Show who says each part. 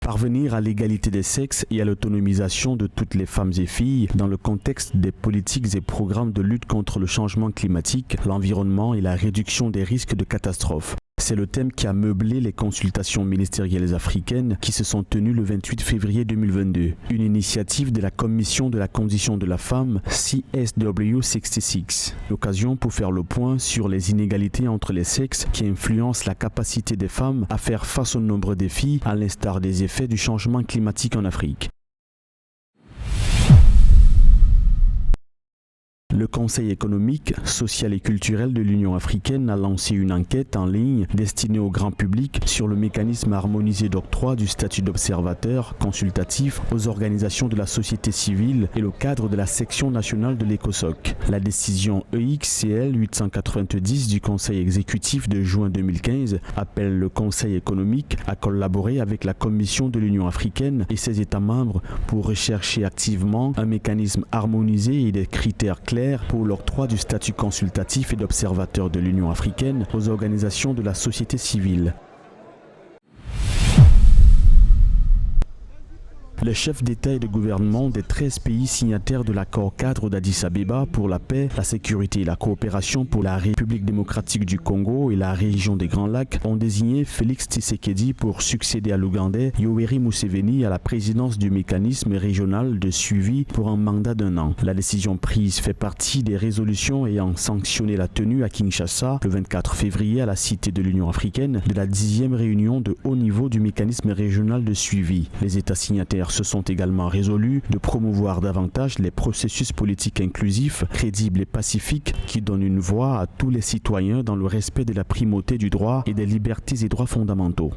Speaker 1: Parvenir à l'égalité des sexes et à l'autonomisation de toutes les femmes et filles dans le contexte des politiques et programmes de lutte contre le changement climatique, l'environnement et la réduction des risques de catastrophes. C'est le thème qui a meublé les consultations ministérielles africaines qui se sont tenues le 28 février 2022. Une initiative de la Commission de la condition de la femme, CSW66. L'occasion pour faire le point sur les inégalités entre les sexes qui influencent la capacité des femmes à faire face aux nombreux défis, à l'instar des effets du changement climatique en Afrique. Le Conseil économique, social et culturel de l'Union africaine a lancé une enquête en ligne destinée au grand public sur le mécanisme harmonisé d'octroi du statut d'observateur consultatif aux organisations de la société civile et le cadre de la section nationale de l'ECOSOC. La décision EXCL 890 du Conseil exécutif de juin 2015 appelle le Conseil économique à collaborer avec la Commission de l'Union africaine et ses États membres pour rechercher activement un mécanisme harmonisé et des critères clairs pour l'octroi du statut consultatif et d'observateur de l'Union africaine aux organisations de la société civile. Les chefs d'État et de gouvernement des 13 pays signataires de l'accord cadre d'Addis Abeba pour la paix, la sécurité et la coopération pour la République démocratique du Congo et la région des Grands Lacs ont désigné Félix Tshisekedi pour succéder à l'Ougandais Yoweri Museveni à la présidence du mécanisme régional de suivi pour un mandat d'1 an. La décision prise fait partie des résolutions ayant sanctionné la tenue à Kinshasa le 24 février à la Cité de l'Union africaine de la 10e réunion de haut niveau du mécanisme régional de suivi. Les États signataires se sont également résolus de promouvoir davantage les processus politiques inclusifs, crédibles et pacifiques qui donnent une voix à tous les citoyens dans le respect de la primauté du droit et des libertés et droits fondamentaux.